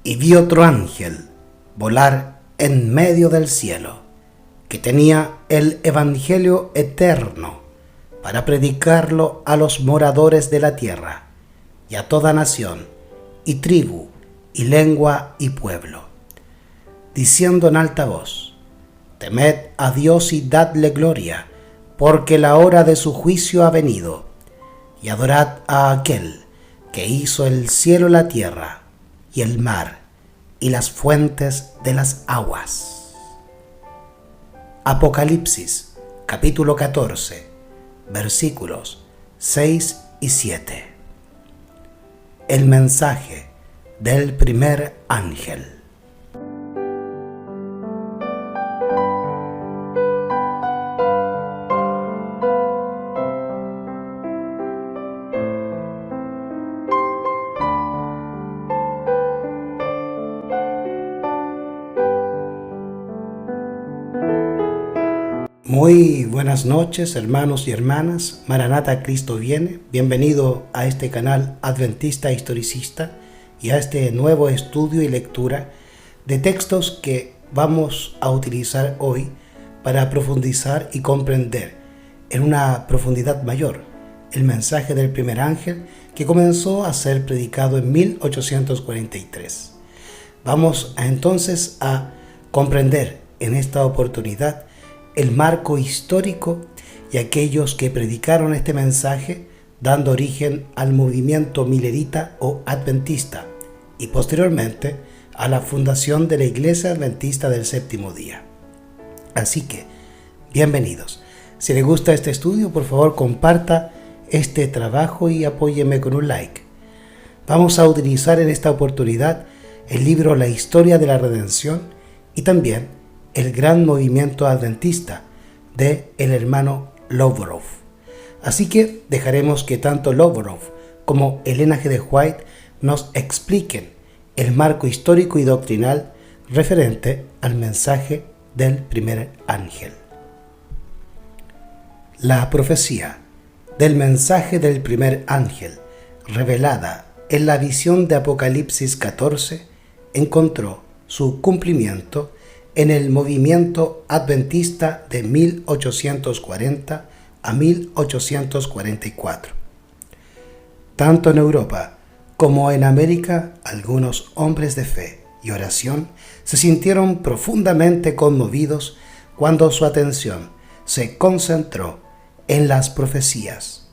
Y vi otro ángel volar en medio del cielo, que tenía el Evangelio eterno para predicarlo a los moradores de la tierra y a toda nación y tribu y lengua y pueblo, diciendo en alta voz: Temed a Dios y dadle gloria, porque la hora de su juicio ha venido, y adorad a aquel que hizo el cielo, la tierra y el mar y las fuentes de las aguas. Apocalipsis, capítulo 14, versículos 6 y 7. El mensaje del primer ángel. Muy buenas noches, hermanos y hermanas. Maranata, Cristo viene. Bienvenido a este canal Adventista Historicista y a este nuevo estudio y lectura de textos que vamos a utilizar hoy para profundizar y comprender en una profundidad mayor el mensaje del primer ángel, que comenzó a ser predicado en 1843. Vamos entonces a comprender en esta oportunidad el marco histórico y aquellos que predicaron este mensaje, dando origen al movimiento milerita o adventista y posteriormente a la fundación de la Iglesia Adventista del Séptimo Día. Así que, bienvenidos. Si les gusta este estudio, por favor comparta este trabajo y apóyeme con un like. Vamos a utilizar en esta oportunidad el libro La Historia de la Redención y también el gran movimiento adventista de el hermano Lovrov. Así que dejaremos que tanto Lovrov como Elena G. de White nos expliquen el marco histórico y doctrinal referente al mensaje del primer ángel. La profecía del mensaje del primer ángel, revelada en la visión de Apocalipsis 14, encontró su cumplimiento en el movimiento adventista de 1840 a 1844. Tanto en Europa como en América, algunos hombres de fe y oración se sintieron profundamente conmovidos cuando su atención se concentró en las profecías,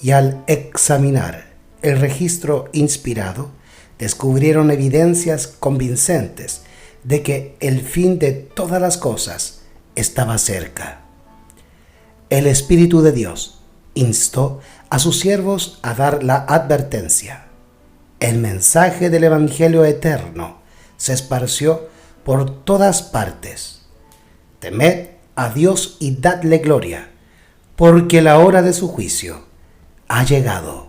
y al examinar el registro inspirado, descubrieron evidencias convincentes de que el fin de todas las cosas estaba cerca. El Espíritu de Dios instó a sus siervos a dar la advertencia. El mensaje del Evangelio eterno se esparció por todas partes. Temed a Dios y dadle gloria, porque la hora de su juicio ha llegado.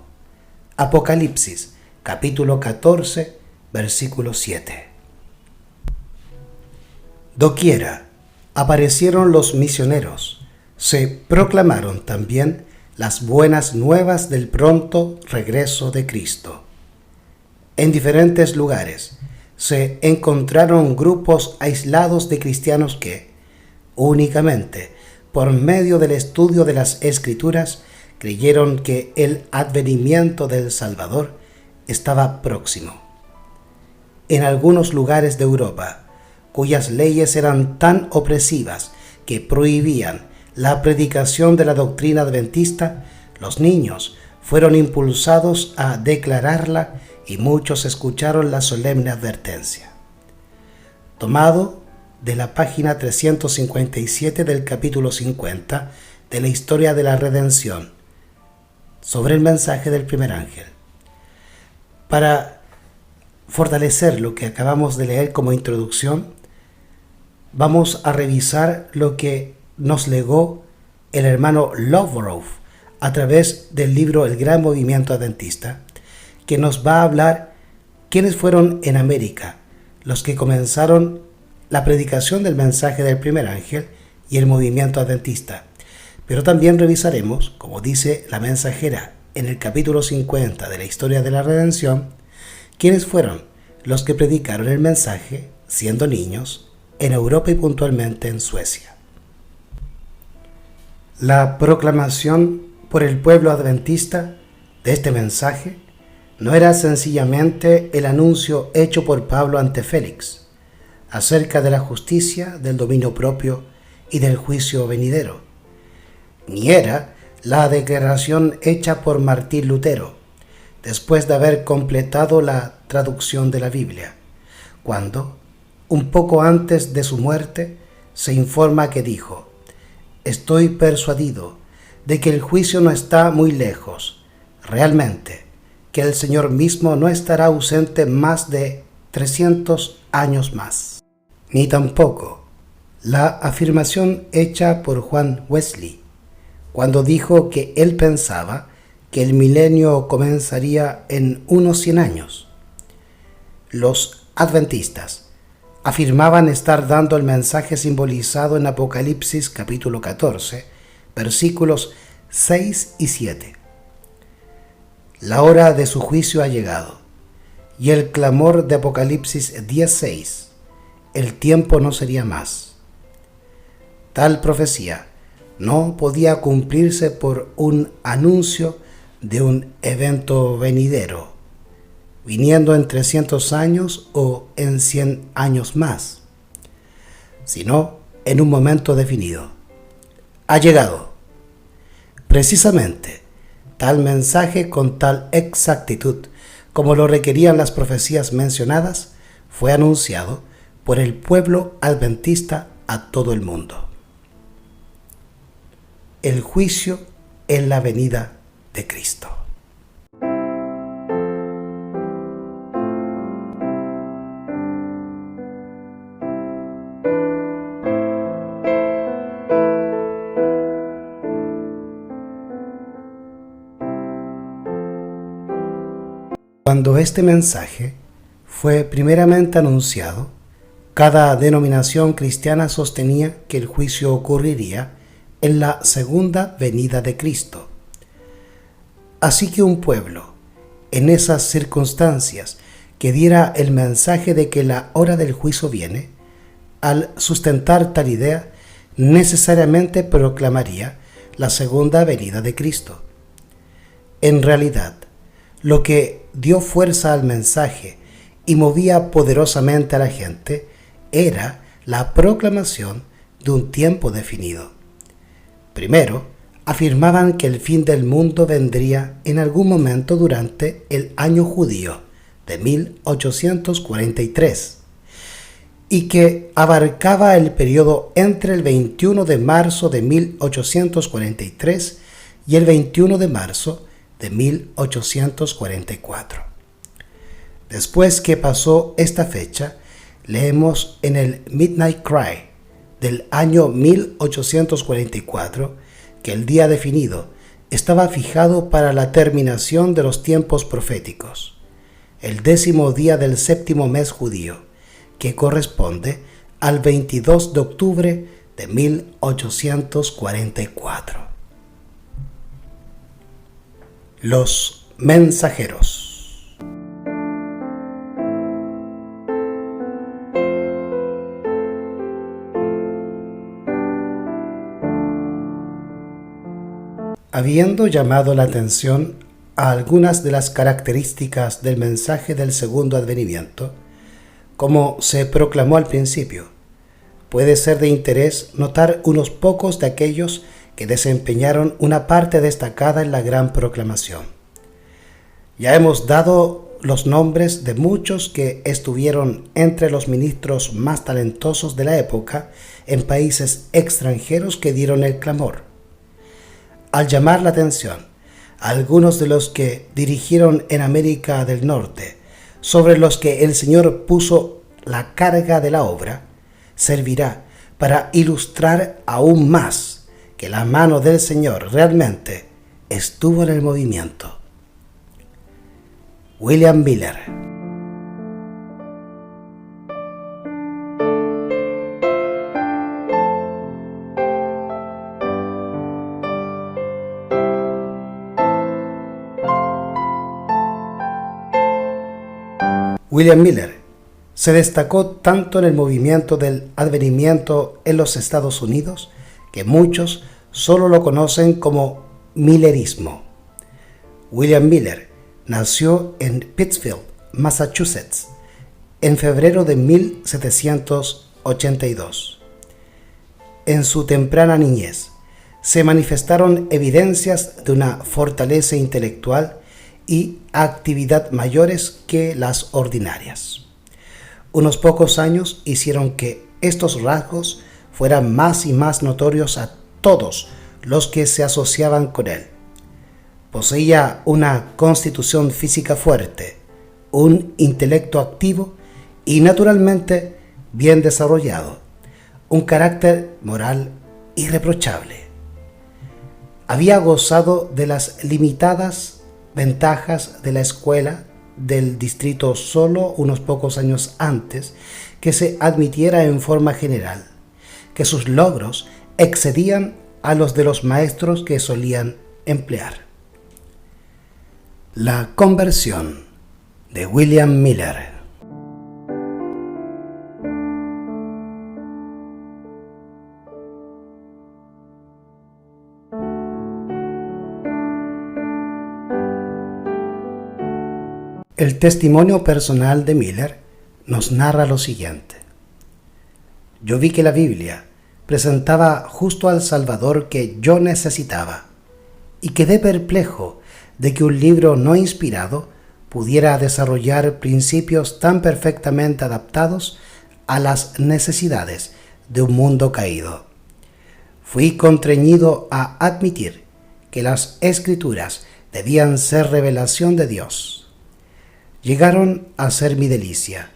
Apocalipsis, capítulo 14, versículo 7. Doquiera aparecieron los misioneros, se proclamaron también las buenas nuevas del pronto regreso de Cristo. En diferentes lugares se encontraron grupos aislados de cristianos que, únicamente por medio del estudio de las Escrituras, creyeron que el advenimiento del Salvador estaba próximo. En algunos lugares de Europa, cuyas leyes eran tan opresivas que prohibían la predicación de la doctrina adventista, los niños fueron impulsados a declararla y muchos escucharon la solemne advertencia. Tomado de la página 357 del capítulo 50 de la Historia de la Redención, sobre el mensaje del primer ángel. Para fortalecer lo que acabamos de leer como introducción, vamos a revisar lo que nos legó el hermano Lovrov a través del libro El Gran Movimiento Adventista, que nos va a hablar quiénes fueron en América los que comenzaron la predicación del mensaje del primer ángel y el movimiento adventista. Pero también revisaremos, como dice la mensajera en el capítulo 50 de la Historia de la Redención, quiénes fueron los que predicaron el mensaje siendo niños en Europa y puntualmente en Suecia. La proclamación por el pueblo adventista de este mensaje no era sencillamente el anuncio hecho por Pablo ante Félix acerca de la justicia, del dominio propio y del juicio venidero, ni era la declaración hecha por Martín Lutero después de haber completado la traducción de la Biblia, cuando, un poco antes de su muerte, se informa que dijo: «Estoy persuadido de que el juicio no está muy lejos, realmente, que el Señor mismo no estará ausente más de 300 años más». Ni tampoco la afirmación hecha por Juan Wesley, cuando dijo que él pensaba que el milenio comenzaría en unos 100 años. Los adventistas afirmaban estar dando el mensaje simbolizado en Apocalipsis capítulo 14, versículos 6 y 7. La hora de su juicio ha llegado, y el clamor de Apocalipsis 10:6, el tiempo no sería más. Tal profecía no podía cumplirse por un anuncio de un evento venidero, viniendo en 300 años o en 100 años más, sino en un momento definido. Ha llegado. Precisamente, tal mensaje con tal exactitud como lo requerían las profecías mencionadas fue anunciado por el pueblo adventista a todo el mundo. El juicio en la venida de Cristo. Cuando este mensaje fue primeramente anunciado, cada denominación cristiana sostenía que el juicio ocurriría en la segunda venida de Cristo. Así que un pueblo, en esas circunstancias, que diera el mensaje de que la hora del juicio viene, al sustentar tal idea, necesariamente proclamaría la segunda venida de Cristo. En realidad, lo que dio fuerza al mensaje y movía poderosamente a la gente era la proclamación de un tiempo definido. Primero, afirmaban que el fin del mundo vendría en algún momento durante el año judío de 1843 y que abarcaba el periodo entre el 21 de marzo de 1843 y el 21 de marzo de 1844. Después que pasó esta fecha, leemos en el Midnight Cry del año 1844 que el día definido estaba fijado para la terminación de los tiempos proféticos, el 10º día del 7º mes judío, que corresponde al 22 de octubre de 1844. Los mensajeros. Habiendo llamado la atención a algunas de las características del mensaje del segundo advenimiento, como se proclamó al principio, puede ser de interés notar unos pocos de aquellos que desempeñaron una parte destacada en la gran proclamación. Ya hemos dado los nombres de muchos que estuvieron entre los ministros más talentosos de la época en países extranjeros que dieron el clamor. Al llamar la atención a algunos de los que dirigieron en América del Norte, sobre los que el Señor puso la carga de la obra, servirá para ilustrar aún más que la mano del Señor realmente estuvo en el movimiento. William Miller. William Miller Se destacó tanto en el movimiento del advenimiento en los Estados Unidos que muchos solo lo conocen como millerismo. William Miller nació en Pittsfield, Massachusetts, en febrero de 1782. En su temprana niñez se manifestaron evidencias de una fortaleza intelectual y actividad mayores que las ordinarias. Unos pocos años hicieron que estos rasgos fueran más y más notorios a todos los que se asociaban con él. Poseía una constitución física fuerte, un intelecto activo y naturalmente bien desarrollado, un carácter moral irreprochable. Había gozado de las limitadas ventajas de la escuela del distrito solo unos pocos años antes que se admitiera en forma general, que sus logros excedían a los de los maestros que solían emplear. La conversión de William Miller. El testimonio personal de Miller nos narra lo siguiente. Yo vi que la Biblia presentaba justo al Salvador que yo necesitaba y quedé perplejo de que un libro no inspirado pudiera desarrollar principios tan perfectamente adaptados a las necesidades de un mundo caído. Fui constreñido a admitir que las Escrituras debían ser revelación de Dios. Llegaron a ser mi delicia,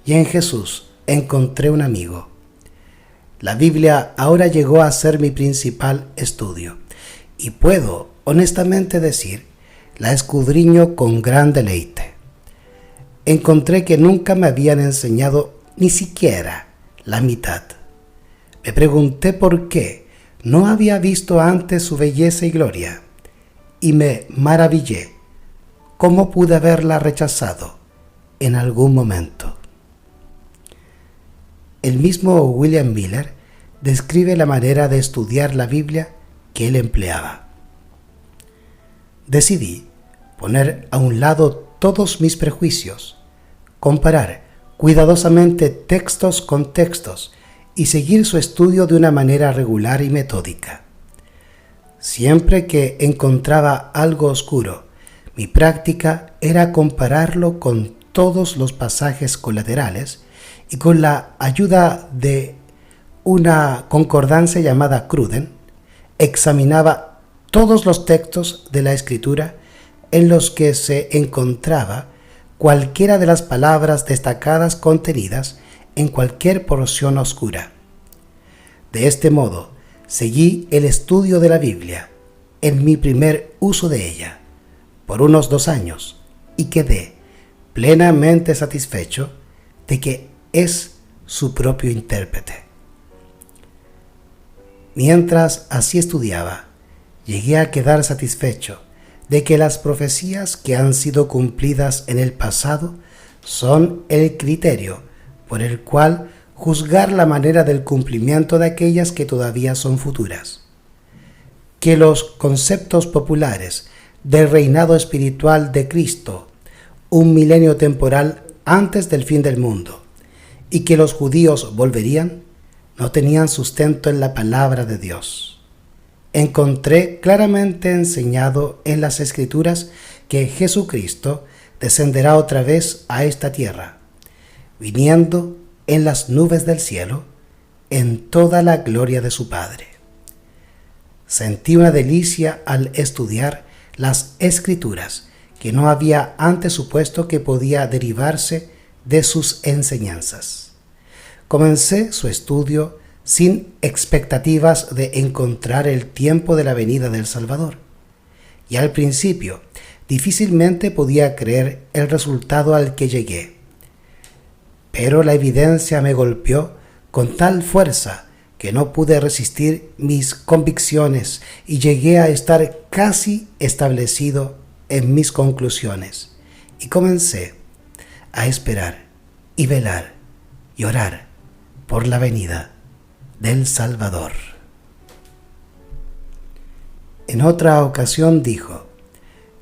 y en Jesús encontré un amigo. La Biblia ahora llegó a ser mi principal estudio, y puedo honestamente decir, la escudriño con gran deleite. Encontré que nunca me habían enseñado ni siquiera la mitad. Me pregunté por qué no había visto antes su belleza y gloria, y me maravillé. ¿Cómo pude haberla rechazado en algún momento? El mismo William Miller describe la manera de estudiar la Biblia que él empleaba. Decidí poner a un lado todos mis prejuicios, comparar cuidadosamente textos con textos y seguir su estudio de una manera regular y metódica. Siempre que encontraba algo oscuro, mi práctica era compararlo con todos los pasajes colaterales y con la ayuda de una concordancia llamada Cruden, examinaba todos los textos de la Escritura en los que se encontraba cualquiera de las palabras destacadas contenidas en cualquier porción oscura. De este modo, seguí el estudio de la Biblia en mi primer uso de ella por unos 2 años y quedé plenamente satisfecho de que es su propio intérprete. Mientras así estudiaba, llegué a quedar satisfecho de que las profecías que han sido cumplidas en el pasado son el criterio por el cual juzgar la manera del cumplimiento de aquellas que todavía son futuras. Que los conceptos populares del reinado espiritual de Cristo, un milenio temporal antes del fin del mundo, y que los judíos volverían, no tenían sustento en la palabra de Dios. Encontré claramente enseñado en las Escrituras que Jesucristo descenderá otra vez a esta tierra, viniendo en las nubes del cielo, en toda la gloria de su Padre. Sentí una delicia al estudiar las Escrituras que no había antes supuesto que podía derivarse de sus enseñanzas. Comencé su estudio sin expectativas de encontrar el tiempo de la venida del Salvador, y al principio difícilmente podía creer el resultado al que llegué. Pero la evidencia me golpeó con tal fuerza que no pude resistir mis convicciones y llegué a estar casi establecido en mis conclusiones y comencé a esperar y velar y orar por la venida del Salvador. En otra ocasión dijo: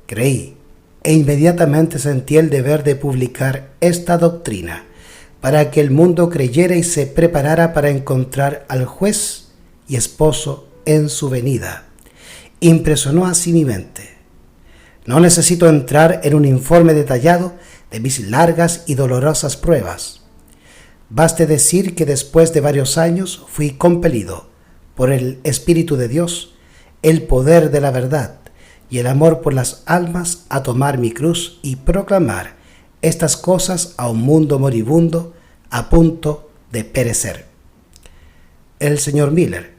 creí e inmediatamente sentí el deber de publicar esta doctrina para que el mundo creyera y se preparara para encontrar al juez y esposo en su venida. Impresionó así mi mente. No necesito entrar en un informe detallado de mis largas y dolorosas pruebas. Baste decir que después de varios años fui compelido por el Espíritu de Dios, el poder de la verdad y el amor por las almas a tomar mi cruz y proclamar estas cosas a un mundo moribundo a punto de perecer. El señor Miller,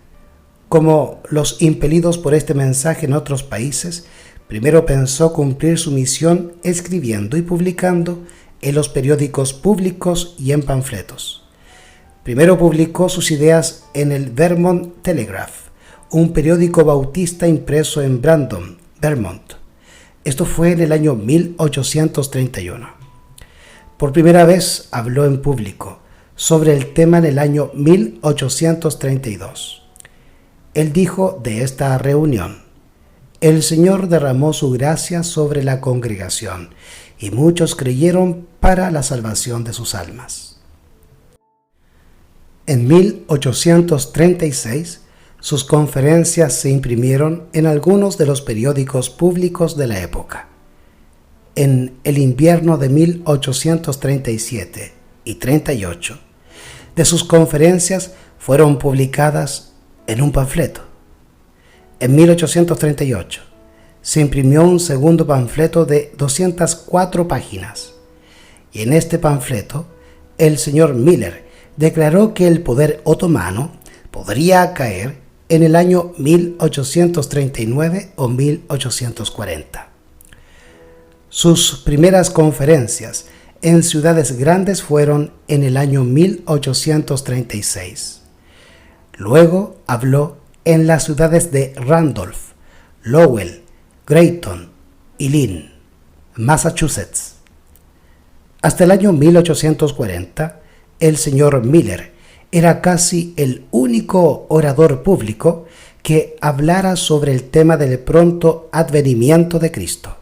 como los impelidos por este mensaje en otros países, primero pensó cumplir su misión escribiendo y publicando en los periódicos públicos y en panfletos. Primero publicó sus ideas en el Vermont Telegraph, un periódico bautista impreso en Brandon, Vermont. Esto fue en el año 1831. Por primera vez habló en público sobre el tema en el año 1832. Él dijo de esta reunión: el Señor derramó su gracia sobre la congregación y muchos creyeron para la salvación de sus almas. En 1836, sus conferencias se imprimieron en algunos de los periódicos públicos de la época. En el invierno de 1837 y 38, de sus conferencias fueron publicadas en un panfleto. En 1838 se imprimió un segundo panfleto de 204 páginas, y en este panfleto el señor Miller declaró que el poder otomano podría caer en el año 1839 o 1840. Sus primeras conferencias en ciudades grandes fueron en el año 1836. Luego habló en las ciudades de Randolph, Lowell, Grayton y Lynn, Massachusetts. Hasta el año 1840, el señor Miller era casi el único orador público que hablara sobre el tema del pronto advenimiento de Cristo.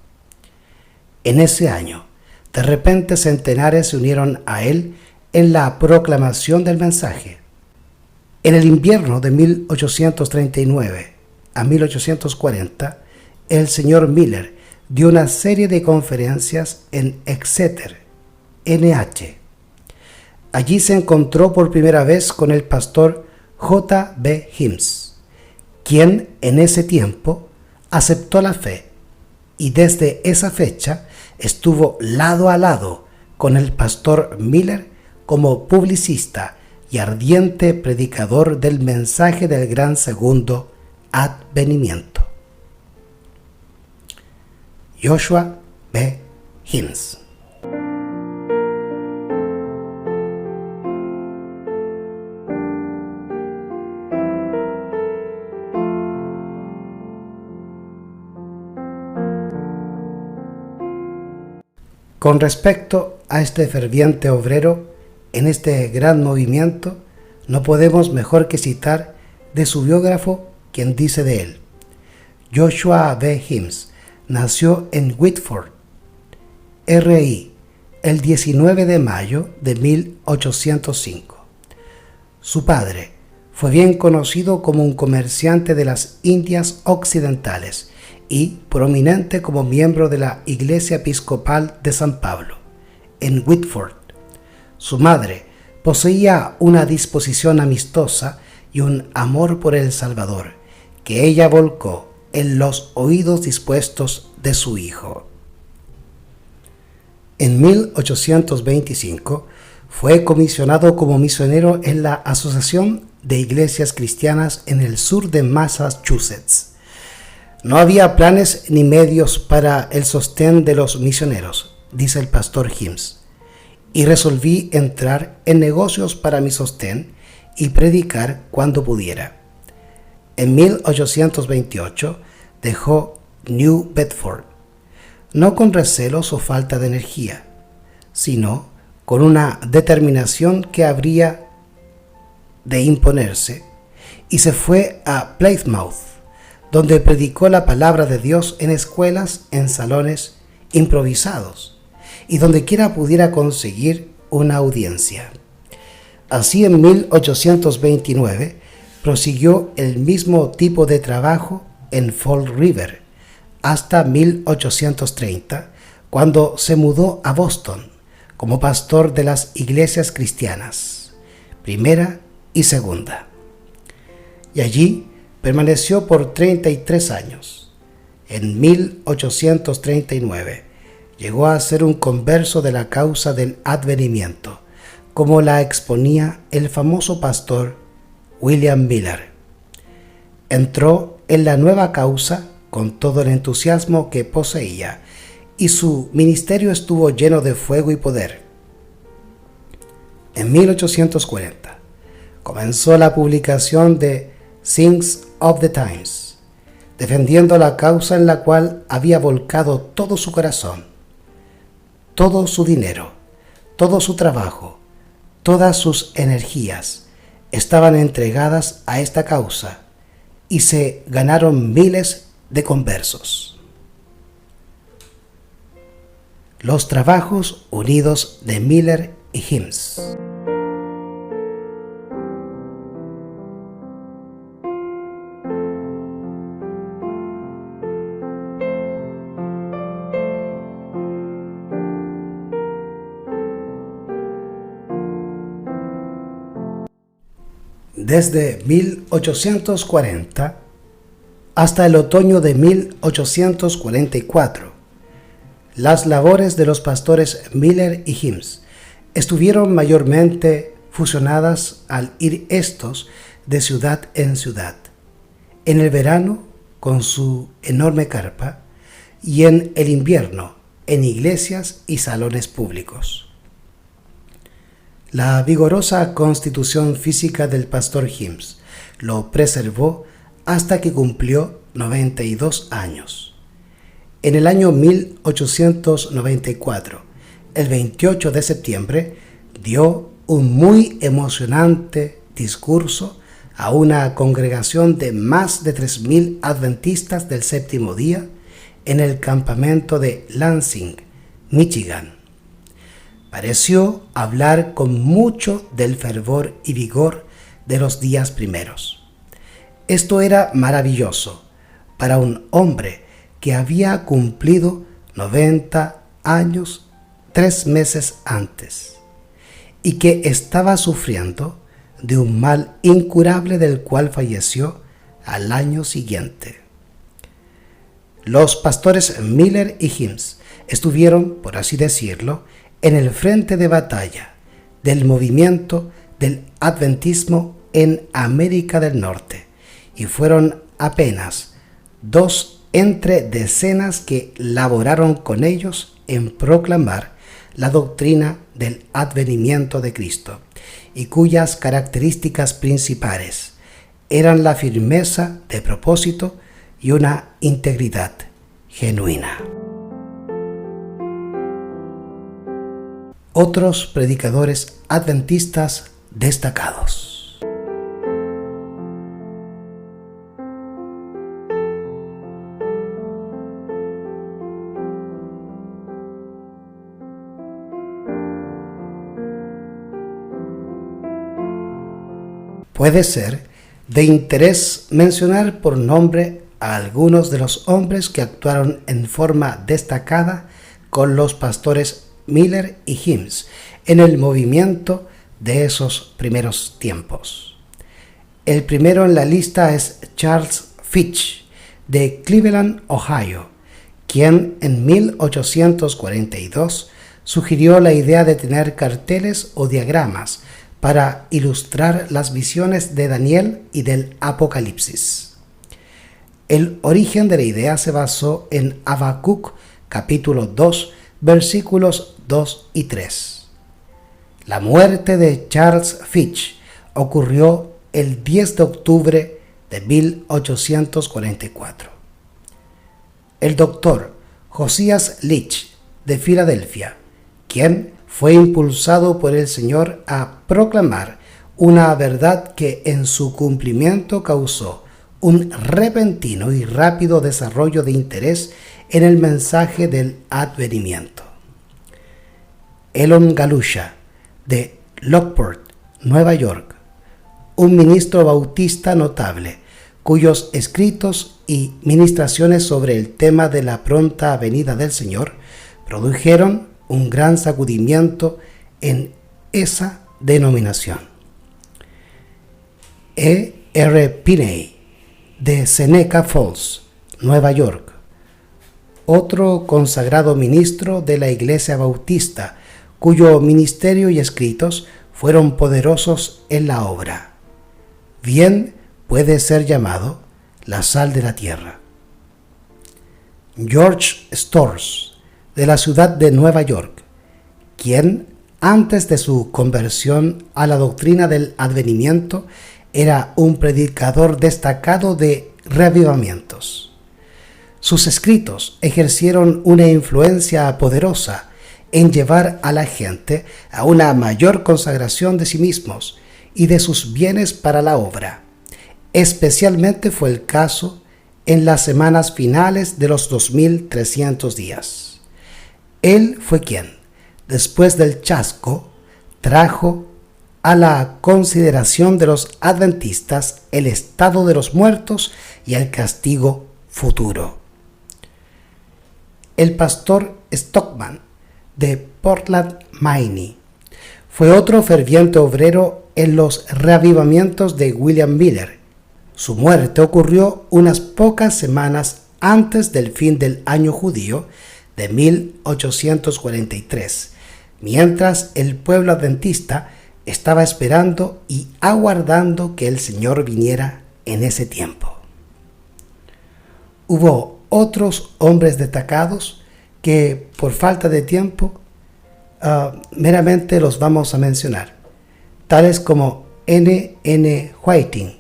En ese año, de repente centenares se unieron a él en la proclamación del mensaje. En el invierno de 1839 a 1840, el señor Miller dio una serie de conferencias en Exeter, NH. Allí se encontró por primera vez con el pastor J. B. Himes, quien en ese tiempo aceptó la fe y desde esa fecha estuvo lado a lado con el pastor Miller como publicista y ardiente predicador del mensaje del gran segundo advenimiento. Joshua B. Himes. Con respecto a este ferviente obrero en este gran movimiento, no podemos mejor que citar de su biógrafo, quien dice de él: Joshua B. Himes nació en Whitford, RI, el 19 de mayo de 1805. Su padre fue bien conocido como un comerciante de las Indias Occidentales y prominente como miembro de la Iglesia Episcopal de San Pablo, en Whitford. Su madre poseía una disposición amistosa y un amor por el Salvador, que ella volcó en los oídos dispuestos de su hijo. En 1825 fue comisionado como misionero en la Asociación de Iglesias Cristianas en el sur de Massachusetts. No había planes ni medios para el sostén de los misioneros, dice el pastor Himes, y resolví entrar en negocios para mi sostén y predicar cuando pudiera. En 1828 dejó New Bedford, no con recelos o falta de energía, sino con una determinación que habría de imponerse, y se fue a Plymouth, donde predicó la palabra de Dios en escuelas, en salones improvisados, y donde quiera pudiera conseguir una audiencia. Así, en 1829 prosiguió el mismo tipo de trabajo en Fall River hasta 1830, cuando se mudó a Boston como pastor de las iglesias cristianas, primera y segunda. Y allí permaneció por 33 años. En 1839 llegó a ser un converso de la causa del advenimiento, como la exponía el famoso pastor William Miller. Entró en la nueva causa con todo el entusiasmo que poseía, y su ministerio estuvo lleno de fuego y poder. En 1840 comenzó la publicación de Things of the Times, defendiendo la causa en la cual había volcado todo su corazón, todo su dinero, todo su trabajo, todas sus energías estaban entregadas a esta causa, y se ganaron miles de conversos. Los trabajos unidos de Miller y Himes. Desde 1840 hasta el otoño de 1844, las labores de los pastores Miller y Himes estuvieron mayormente fusionadas al ir estos de ciudad en ciudad, en el verano con su enorme carpa y en el invierno en iglesias y salones públicos. La vigorosa constitución física del pastor Himes lo preservó hasta que cumplió 92 años. En el año 1894, el 28 de septiembre, dio un muy emocionante discurso a una congregación de más de 3,000 adventistas del séptimo día en el campamento de Lansing, Michigan. Pareció hablar con mucho del fervor y vigor de los días primeros. Esto era maravilloso para un hombre que había cumplido 90 años 3 meses antes y que estaba sufriendo de un mal incurable del cual falleció al año siguiente. Los pastores Miller y Himes estuvieron, por así decirlo, en el frente de batalla del movimiento del adventismo en América del Norte, y fueron apenas 2 entre decenas que laboraron con ellos en proclamar la doctrina del advenimiento de Cristo, y cuyas características principales eran la firmeza de propósito y una integridad genuina. Otros predicadores adventistas destacados. Puede ser de interés mencionar por nombre a algunos de los hombres que actuaron en forma destacada con los pastores Miller y Himes en el movimiento de esos primeros tiempos. El primero en la lista es Charles Fitch, de Cleveland, Ohio, quien en 1842 sugirió la idea de tener carteles o diagramas para ilustrar las visiones de Daniel y del Apocalipsis. El origen de la idea se basó en Habacuc, capítulo 2, versículos 2 y 3. La muerte de Charles Fitch ocurrió el 10 de octubre de 1844. El doctor Josias Leach, de Filadelfia, quien fue impulsado por el Señor a proclamar una verdad que en su cumplimiento causó un repentino y rápido desarrollo de interés en el mensaje del advenimiento. Elon Galusha, de Lockport, Nueva York, un ministro bautista notable, cuyos escritos y ministraciones sobre el tema de la pronta venida del Señor produjeron un gran sacudimiento en esa denominación. E. R. Pinney, de Seneca Falls, Nueva York, otro consagrado ministro de la Iglesia Bautista, cuyo ministerio y escritos fueron poderosos en la obra. Bien puede ser llamado la sal de la tierra. George Storrs, de la ciudad de Nueva York, quien antes de su conversión a la doctrina del advenimiento era un predicador destacado de reavivamientos. Sus escritos ejercieron una influencia poderosa en llevar a la gente a una mayor consagración de sí mismos y de sus bienes para la obra. Especialmente fue el caso en las semanas finales de los 2300 días. Él fue quien, después del chasco, trajo a la consideración de los adventistas el estado de los muertos y el castigo futuro. El pastor Stockman, de Portland, Maine, fue otro ferviente obrero en los reavivamientos de William Miller. Su muerte ocurrió unas pocas semanas antes del fin del año judío de 1843, mientras el pueblo adventista estaba esperando y aguardando que el Señor viniera en ese tiempo. Hubo otros hombres destacados que, por falta de tiempo, meramente los vamos a mencionar, tales como N. Whiting,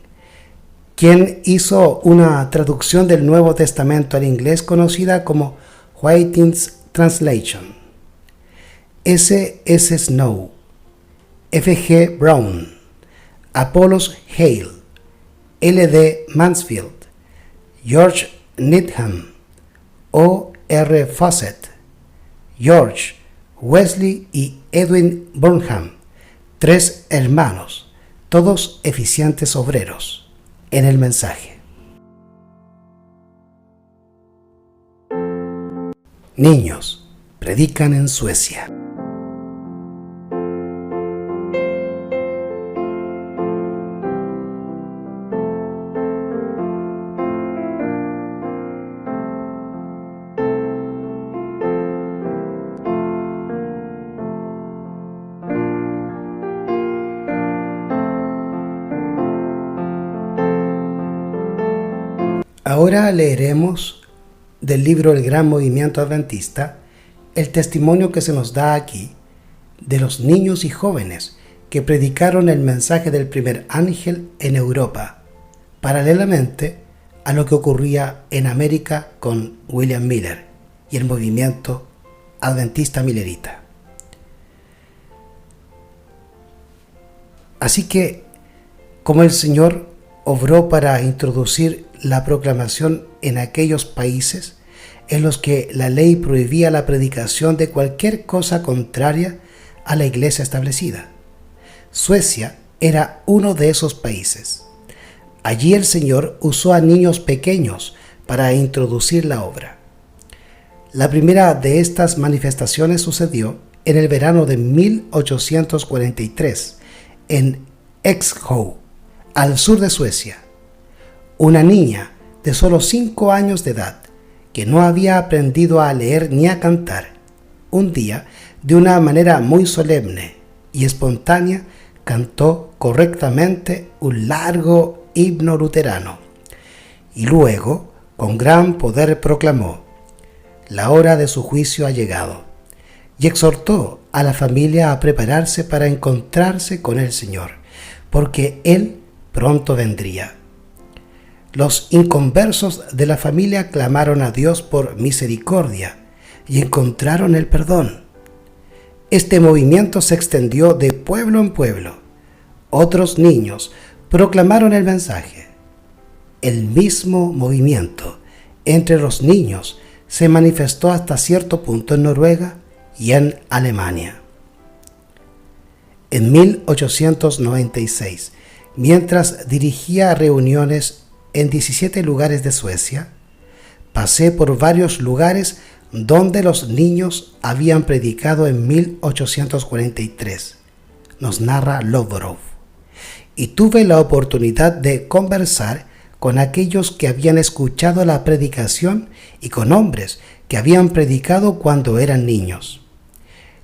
quien hizo una traducción del Nuevo Testamento al inglés conocida como Whiting's Translation, S. Snow, F. G. Brown, Apollos Hale, L. D. Mansfield, George Needham, O. R. Fawcett, George Wesley y Edwin Burnham, tres hermanos, todos eficientes obreros en el mensaje. Niños predican en Suecia. Ahora leeremos del libro El Gran Movimiento Adventista el testimonio que se nos da aquí de los niños y jóvenes que predicaron el mensaje del primer ángel en Europa, paralelamente a lo que ocurría en América con William Miller y el movimiento adventista millerita. Así que, como el Señor obró para introducir la proclamación en aquellos países en los que la ley prohibía la predicación de cualquier cosa contraria a la iglesia establecida. Suecia era uno de esos países. Allí el Señor usó a niños pequeños para introducir la obra. La primera de estas manifestaciones sucedió en el verano de 1843 en Exhow, al sur de Suecia. Una niña de solo 5 años de edad, que no había aprendido a leer ni a cantar, un día, de una manera muy solemne y espontánea, cantó correctamente un largo himno luterano, y luego, con gran poder proclamó: la hora de su juicio ha llegado, y exhortó a la familia a prepararse para encontrarse con el Señor, porque Él pronto vendría. Los inconversos de la familia clamaron a Dios por misericordia y encontraron el perdón. Este movimiento se extendió de pueblo en pueblo. Otros niños proclamaron el mensaje. El mismo movimiento entre los niños se manifestó hasta cierto punto en Noruega y en Alemania. En 1896, mientras dirigía reuniones en 17 lugares de Suecia, pasé por varios lugares donde los niños habían predicado en 1843, nos narra Lovrov, y tuve la oportunidad de conversar con aquellos que habían escuchado la predicación y con hombres que habían predicado cuando eran niños.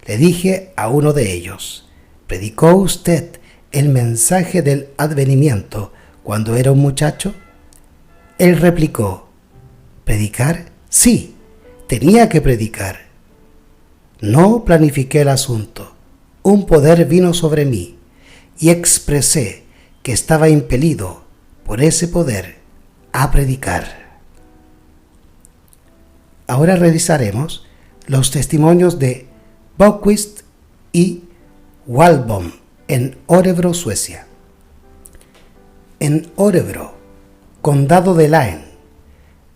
Le dije a uno de ellos: ¿predicó usted el mensaje del advenimiento cuando era un muchacho? Él replicó: ¿predicar? Sí, tenía que predicar. No planifiqué el asunto. Un poder vino sobre mí y expresé que estaba impelido por ese poder a predicar. Ahora revisaremos los testimonios de Boquist y Walbom en Örebro, Suecia. En Örebro, condado de Län,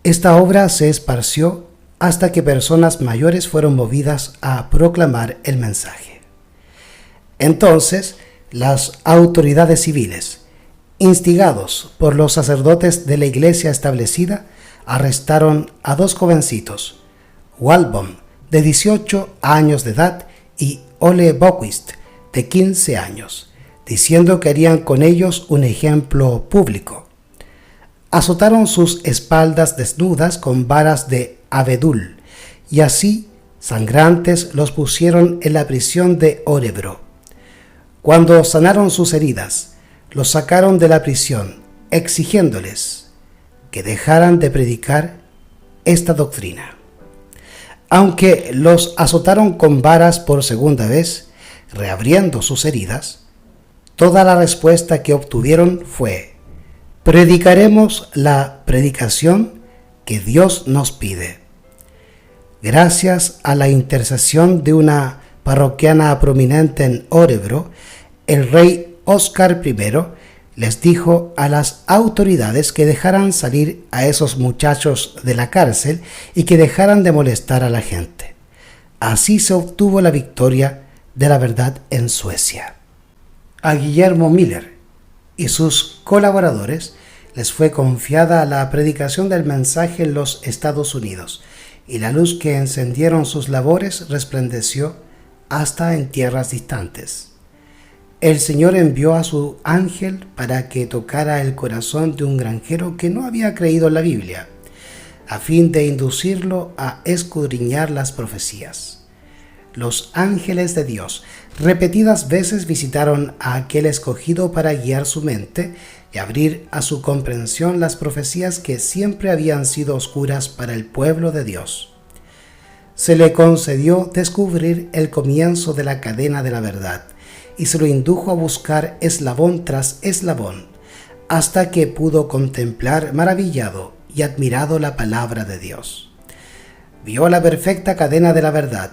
esta obra se esparció hasta que personas mayores fueron movidas a proclamar el mensaje. Entonces, las autoridades civiles, instigados por los sacerdotes de la iglesia establecida, arrestaron a dos jovencitos, Walbom, de 18 años de edad, y Ole Boquist, de 15 años, diciendo que harían con ellos un ejemplo público. Azotaron sus espaldas desnudas con varas de abedul, y así, sangrantes, los pusieron en la prisión de Örebro. Cuando sanaron sus heridas, los sacaron de la prisión, exigiéndoles que dejaran de predicar esta doctrina. Aunque los azotaron con varas por segunda vez, reabriendo sus heridas, toda la respuesta que obtuvieron fue: predicaremos la predicación que Dios nos pide. Gracias a la intercesión de una parroquiana prominente en Örebro, el rey Óscar I les dijo a las autoridades que dejaran salir a esos muchachos de la cárcel y que dejaran de molestar a la gente. Así se obtuvo la victoria de la verdad en Suecia. A Guillermo Miller y sus colaboradores les fue confiada la predicación del mensaje en los Estados Unidos, y la luz que encendieron sus labores resplandeció hasta en tierras distantes. El Señor envió a su ángel para que tocara el corazón de un granjero que no había creído en la Biblia, a fin de inducirlo a escudriñar las profecías. Los ángeles de Dios repetidas veces visitaron a aquel escogido para guiar su mente y abrir a su comprensión las profecías que siempre habían sido oscuras para el pueblo de Dios. Se le concedió descubrir el comienzo de la cadena de la verdad, y se lo indujo a buscar eslabón tras eslabón, hasta que pudo contemplar maravillado y admirado la palabra de Dios. Vio la perfecta cadena de la verdad,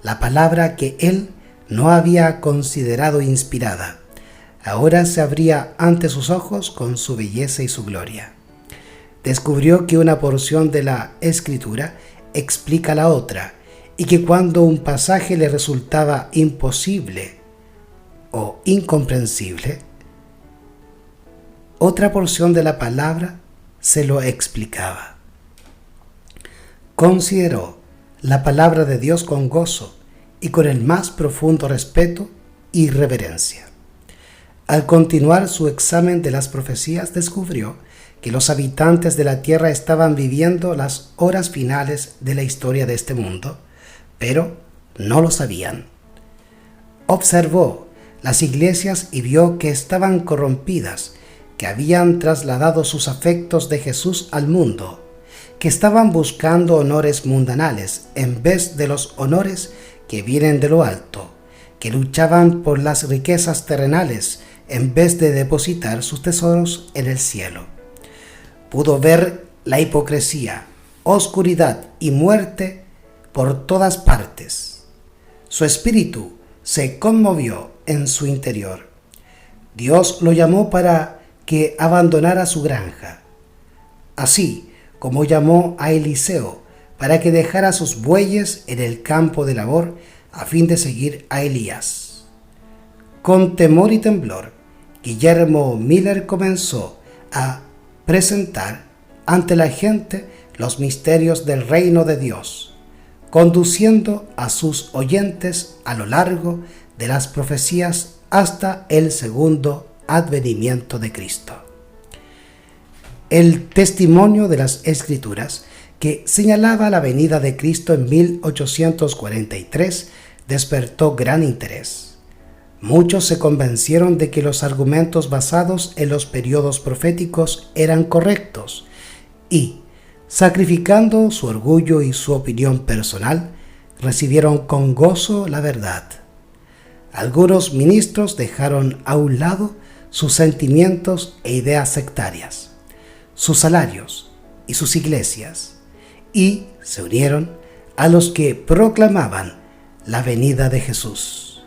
la palabra que él no había considerado inspirada. Ahora se abría ante sus ojos con su belleza y su gloria. Descubrió que una porción de la Escritura explica la otra, y que cuando un pasaje le resultaba imposible o incomprensible, otra porción de la palabra se lo explicaba. Consideró la palabra de Dios con gozo y con el más profundo respeto y reverencia. Al continuar su examen de las profecías, descubrió que los habitantes de la tierra estaban viviendo las horas finales de la historia de este mundo, pero no lo sabían. Observó las iglesias y vio que estaban corrompidas, que habían trasladado sus afectos de Jesús al mundo, que estaban buscando honores mundanales en vez de los honores que vienen de lo alto, que luchaban por las riquezas terrenales en vez de depositar sus tesoros en el cielo. Pudo ver la hipocresía, oscuridad y muerte por todas partes. Su espíritu se conmovió en su interior. Dios lo llamó para que abandonara su granja, así como llamó a Eliseo para que dejara sus bueyes en el campo de labor a fin de seguir a Elías. Con temor y temblor, Guillermo Miller comenzó a presentar ante la gente los misterios del reino de Dios, conduciendo a sus oyentes a lo largo de las profecías hasta el segundo advenimiento de Cristo. El testimonio de las Escrituras, que señalaba la venida de Cristo en 1843, despertó gran interés. Muchos se convencieron de que los argumentos basados en los periodos proféticos eran correctos y, sacrificando su orgullo y su opinión personal, recibieron con gozo la verdad. Algunos ministros dejaron a un lado sus sentimientos e ideas sectarias, sus salarios y sus iglesias, y se unieron a los que proclamaban la venida de Jesús.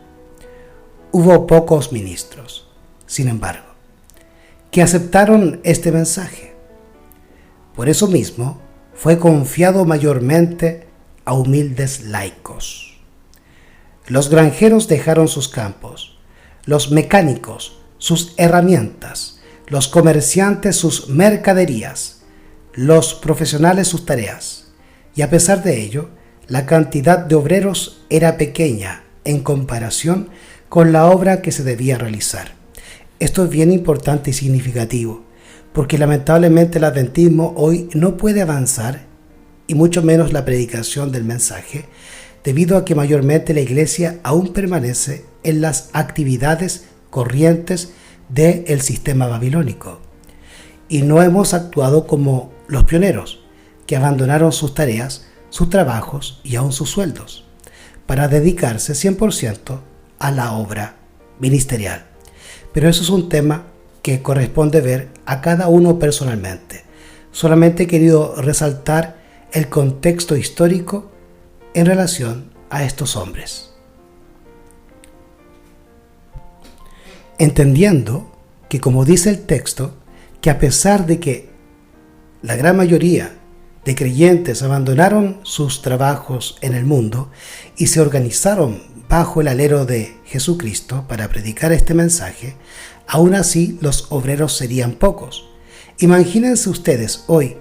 Hubo pocos ministros, sin embargo, que aceptaron este mensaje. Por eso mismo fue confiado mayormente a humildes laicos. Los granjeros dejaron sus campos, los mecánicos sus herramientas, los comerciantes sus mercaderías, los profesionales sus tareas, y a pesar de ello, la cantidad de obreros era pequeña en comparación con la obra que se debía realizar. Esto es bien importante y significativo, porque lamentablemente el adventismo hoy no puede avanzar, y mucho menos la predicación del mensaje, debido a que mayormente la iglesia aún permanece en las actividades corrientes del sistema babilónico. Y no hemos actuado como los pioneros, que abandonaron sus tareas, sus trabajos y aún sus sueldos, para dedicarse 100% a la obra ministerial. Pero eso es un tema que corresponde ver a cada uno personalmente. Solamente he querido resaltar el contexto histórico en relación a estos hombres. Entendiendo que, como dice el texto, que a pesar de que la gran mayoría de creyentes abandonaron sus trabajos en el mundo y se organizaron bajo el alero de Jesucristo para predicar este mensaje, aún así los obreros serían pocos. Imagínense ustedes hoy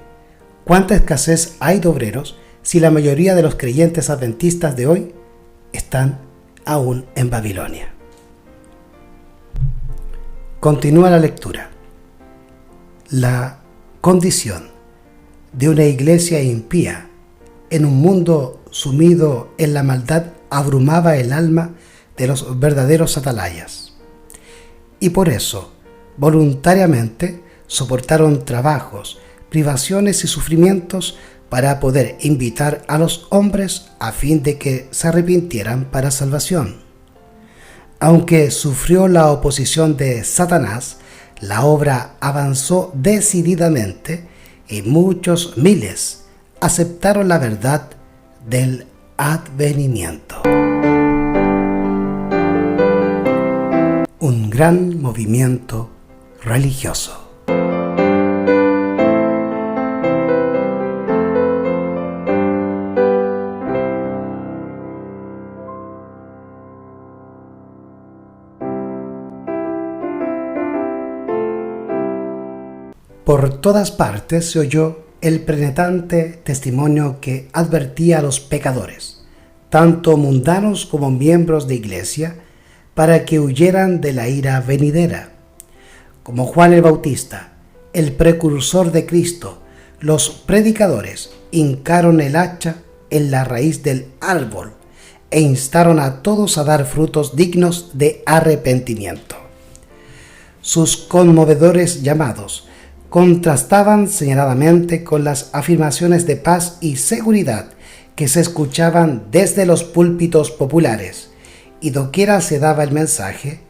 cuánta escasez hay de obreros si la mayoría de los creyentes adventistas de hoy están aún en Babilonia. Continúa la lectura. La condición de una iglesia impía en un mundo sumido en la maldad abrumaba el alma de los verdaderos atalayas. Y por eso, voluntariamente, soportaron trabajos, privaciones y sufrimientos para poder invitar a los hombres a fin de que se arrepintieran para salvación. Aunque sufrió la oposición de Satanás, la obra avanzó decididamente y muchos miles aceptaron la verdad del advenimiento. Un gran movimiento religioso. Por todas partes se oyó el penetrante testimonio que advertía a los pecadores, tanto mundanos como miembros de iglesia, para que huyeran de la ira venidera. Como Juan el Bautista, el precursor de Cristo, los predicadores hincaron el hacha en la raíz del árbol e instaron a todos a dar frutos dignos de arrepentimiento. Sus conmovedores llamados contrastaban señaladamente con las afirmaciones de paz y seguridad que se escuchaban desde los púlpitos populares, y doquiera se daba el mensaje,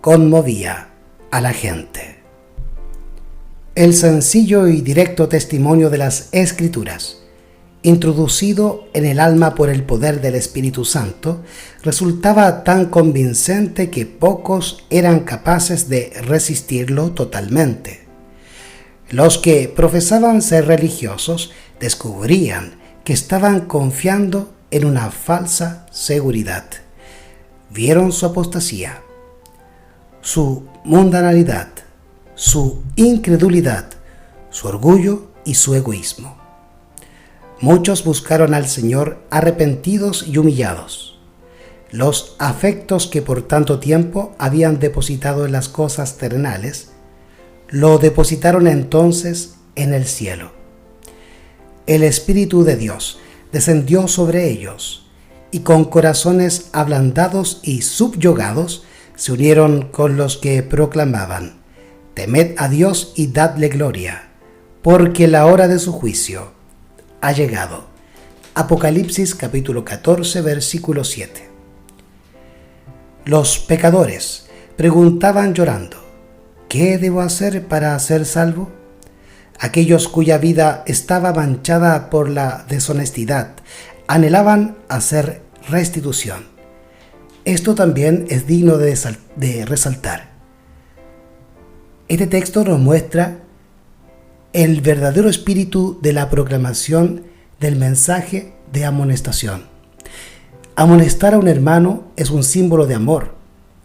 conmovía a la gente. El sencillo y directo testimonio de las Escrituras introducido en el alma por el poder del Espíritu Santo, resultaba tan convincente que pocos eran capaces de resistirlo totalmente. Los que profesaban ser religiosos descubrían que estaban confiando en una falsa seguridad. Vieron su apostasía, su mundanalidad, su incredulidad, su orgullo y su egoísmo. Muchos buscaron al Señor arrepentidos y humillados. Los afectos que por tanto tiempo habían depositado en las cosas terrenales, lo depositaron entonces en el cielo. El Espíritu de Dios descendió sobre ellos, y con corazones ablandados y subyugados se unieron con los que proclamaban: temed a Dios y dadle gloria, porque la hora de su juicio ha llegado. Apocalipsis capítulo 14, versículo 7. Los pecadores preguntaban llorando: ¿qué debo hacer para ser salvo? Aquellos cuya vida estaba manchada por la deshonestidad anhelaban hacer restitución. Esto también es digno de resaltar. Este texto nos muestra el verdadero espíritu de la proclamación del mensaje de amonestación. Amonestar a un hermano es un símbolo de amor,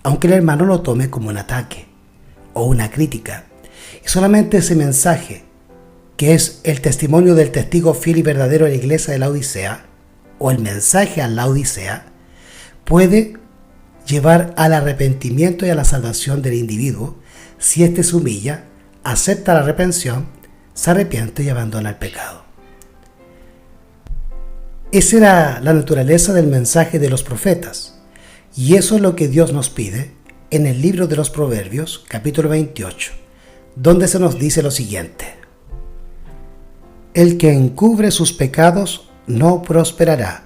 aunque el hermano lo tome como un ataque o una crítica. Y solamente ese mensaje, que es el testimonio del testigo fiel y verdadero de la iglesia de la Odisea, o el mensaje a la Odisea, puede llevar al arrepentimiento y a la salvación del individuo si éste se humilla, acepta la reprensión, se arrepiente y abandona el pecado. Esa era la naturaleza del mensaje de los profetas, y eso es lo que Dios nos pide en el libro de los Proverbios, capítulo 28, donde se nos dice lo siguiente: el que encubre sus pecados no prosperará,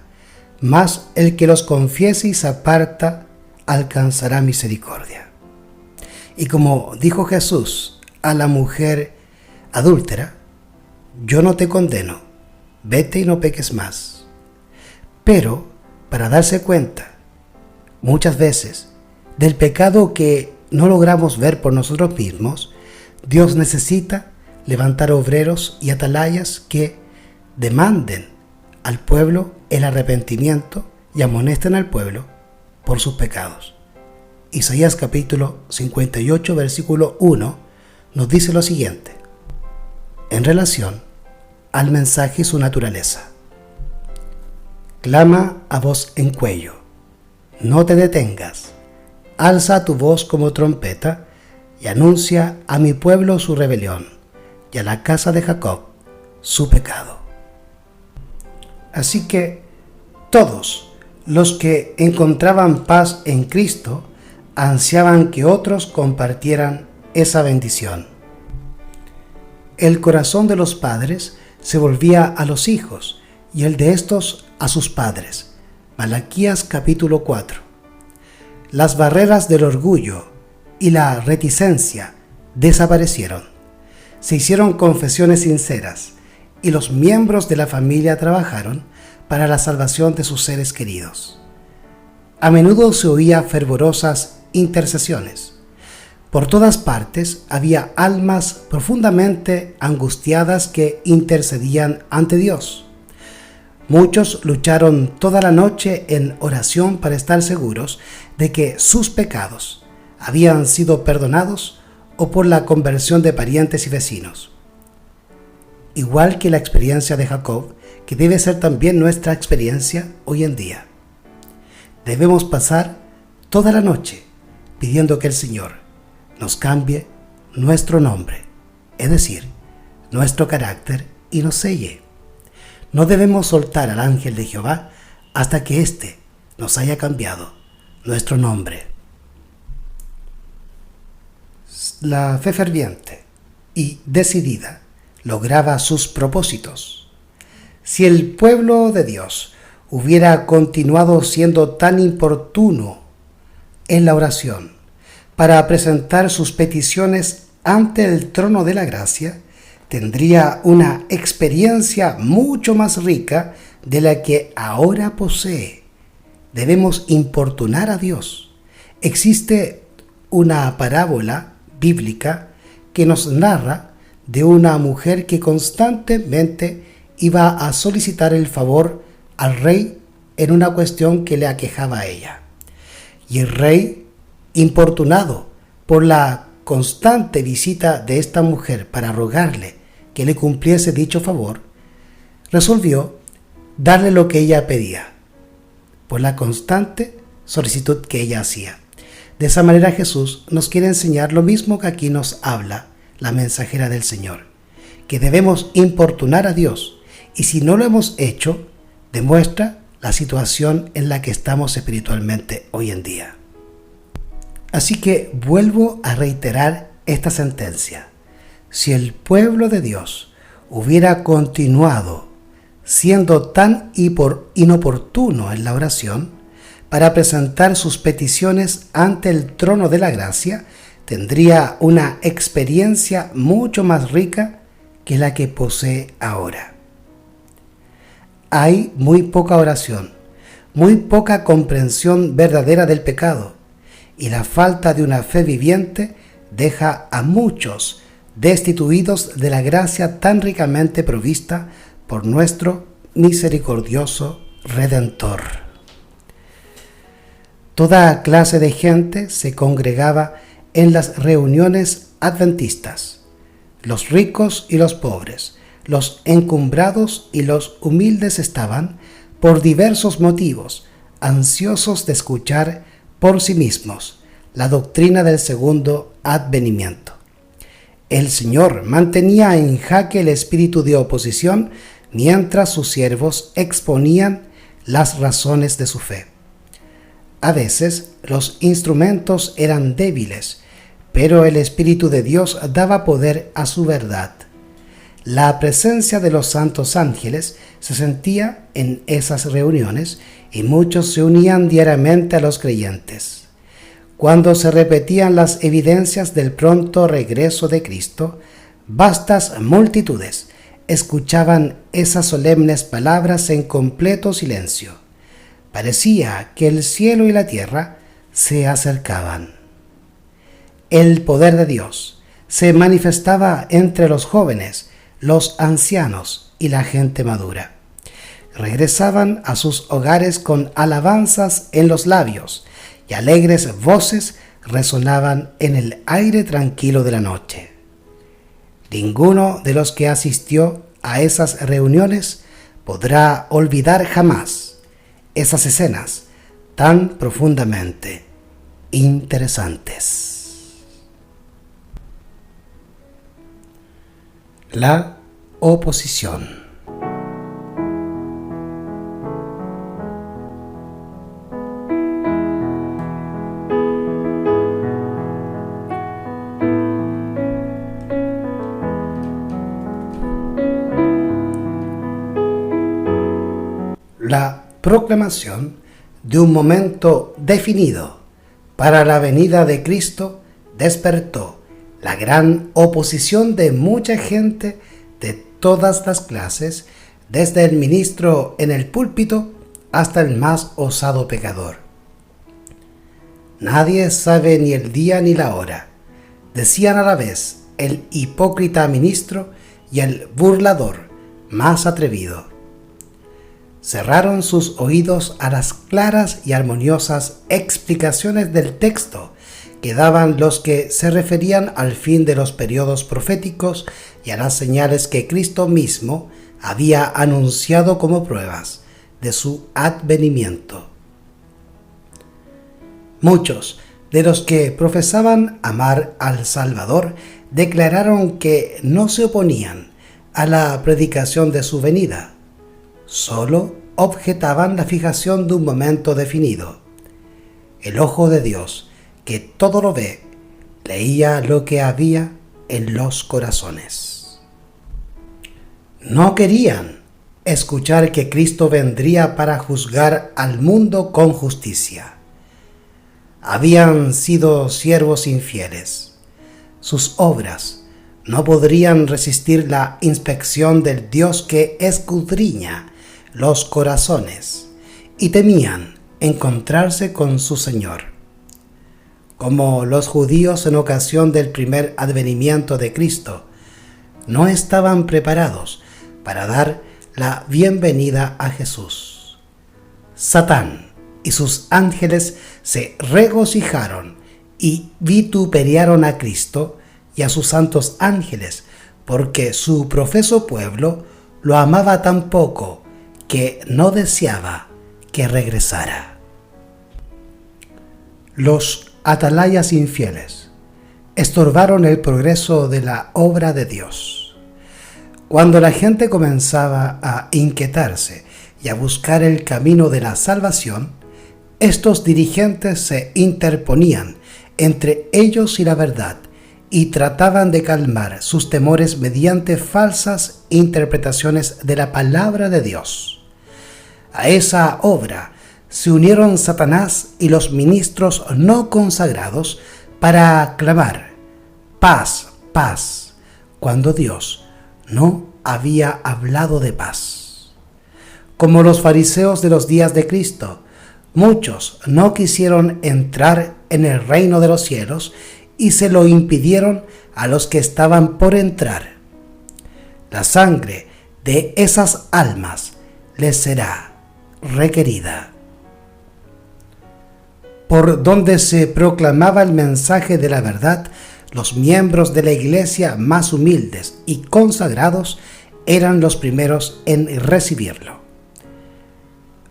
mas el que los confiese y se aparta alcanzará misericordia. Y como dijo Jesús a la mujer adúltera: yo no te condeno, vete y no peques más. Pero para darse cuenta muchas veces del pecado que no logramos ver por nosotros mismos, Dios necesita levantar obreros y atalayas que demanden al pueblo el arrepentimiento y amonesten al pueblo por sus pecados. Isaías capítulo 58, versículo 1 nos dice lo siguiente en relación al mensaje y su naturaleza: clama a voz en cuello, no te detengas, alza tu voz como trompeta y anuncia a mi pueblo su rebelión y a la casa de Jacob su pecado. Así que todos los que encontraban paz en Cristo ansiaban que otros compartieran esa bendición. El corazón de los padres se volvía a los hijos y el de estos a sus padres. Malaquías capítulo 4. Las barreras del orgullo y la reticencia desaparecieron. Se hicieron confesiones sinceras y los miembros de la familia trabajaron para la salvación de sus seres queridos. A menudo se oía fervorosas intercesiones. Por todas partes había almas profundamente angustiadas que intercedían ante Dios. Muchos lucharon toda la noche en oración para estar seguros de que sus pecados habían sido perdonados o por la conversión de parientes y vecinos. Igual que la experiencia de Jacob, que debe ser también nuestra experiencia hoy en día. Debemos pasar toda la noche pidiendo que el Señor nos cambie nuestro nombre, es decir, nuestro carácter, y nos selle. No debemos soltar al ángel de Jehová hasta que éste nos haya cambiado nuestro nombre. La fe ferviente y decidida lograba sus propósitos. Si el pueblo de Dios hubiera continuado siendo tan importuno en la oración para presentar sus peticiones ante el trono de la gracia, tendría una experiencia mucho más rica de la que ahora posee. Debemos importunar a Dios. Existe una parábola bíblica que nos narra de una mujer que constantemente iba a solicitar el favor al rey en una cuestión que le aquejaba a ella. Y el rey, importunado por la constante visita de esta mujer para rogarle que le cumpliese dicho favor, resolvió darle lo que ella pedía, por la constante solicitud que ella hacía. De esa manera Jesús nos quiere enseñar lo mismo que aquí nos habla la mensajera del Señor, que debemos importunar a Dios, y si no lo hemos hecho, demuestra la situación en la que estamos espiritualmente hoy en día. Así que vuelvo a reiterar esta sentencia. Si el pueblo de Dios hubiera continuado siendo tan inoportuno en la oración para presentar sus peticiones ante el trono de la gracia, tendría una experiencia mucho más rica que la que posee ahora. Hay muy poca oración, muy poca comprensión verdadera del pecado, y la falta de una fe viviente deja a muchos destituidos de la gracia tan ricamente provista por nuestro misericordioso Redentor. Toda clase de gente se congregaba en las reuniones adventistas, los ricos y los pobres, los encumbrados y los humildes estaban, por diversos motivos, ansiosos de escuchar por sí mismos la doctrina del segundo advenimiento. El Señor mantenía en jaque el espíritu de oposición mientras sus siervos exponían las razones de su fe. A veces los instrumentos eran débiles, pero el Espíritu de Dios daba poder a su verdad. La presencia de los santos ángeles se sentía en esas reuniones y muchos se unían diariamente a los creyentes. Cuando se repetían las evidencias del pronto regreso de Cristo, vastas multitudes escuchaban esas solemnes palabras en completo silencio. Parecía que el cielo y la tierra se acercaban. El poder de Dios se manifestaba entre los jóvenes, los ancianos y la gente madura. Regresaban a sus hogares con alabanzas en los labios y alegres voces resonaban en el aire tranquilo de la noche. Ninguno de los que asistió a esas reuniones podrá olvidar jamás esas escenas tan profundamente interesantes. La oposición. La proclamación de un momento definido para la venida de Cristo despertó la gran oposición de mucha gente de todas las clases, desde el ministro en el púlpito hasta el más osado pecador. Nadie sabe ni el día ni la hora, decían a la vez el hipócrita ministro y el burlador más atrevido. Cerraron sus oídos a las claras y armoniosas explicaciones del texto que daban los que se referían al fin de los periodos proféticos y a las señales que Cristo mismo había anunciado como pruebas de su advenimiento. Muchos de los que profesaban amar al Salvador declararon que no se oponían a la predicación de su venida, solo objetaban la fijación de un momento definido. El ojo de Dios, que todo lo ve, leía lo que había en los corazones. No querían escuchar que Cristo vendría para juzgar al mundo con justicia. Habían sido siervos infieles. Sus obras no podrían resistir la inspección del Dios que escudriña los corazones y temían encontrarse con su Señor. Como los judíos en ocasión del primer advenimiento de Cristo, no estaban preparados para dar la bienvenida a Jesús. Satán y sus ángeles se regocijaron y vituperaron a Cristo y a sus santos ángeles, porque su profeso pueblo lo amaba tan poco que no deseaba que regresara. Los atalayas infieles estorbaron el progreso de la obra de Dios. Cuando la gente comenzaba a inquietarse y a buscar el camino de la salvación, estos dirigentes se interponían entre ellos y la verdad y trataban de calmar sus temores mediante falsas interpretaciones de la palabra de Dios. A esa obra se unieron Satanás y los ministros no consagrados para clamar paz, paz, cuando Dios no había hablado de paz. Como los fariseos de los días de Cristo, muchos no quisieron entrar en el reino de los cielos y se lo impidieron a los que estaban por entrar. La sangre de esas almas les será requerida. Por donde se proclamaba el mensaje de la verdad, los miembros de la iglesia más humildes y consagrados eran los primeros en recibirlo.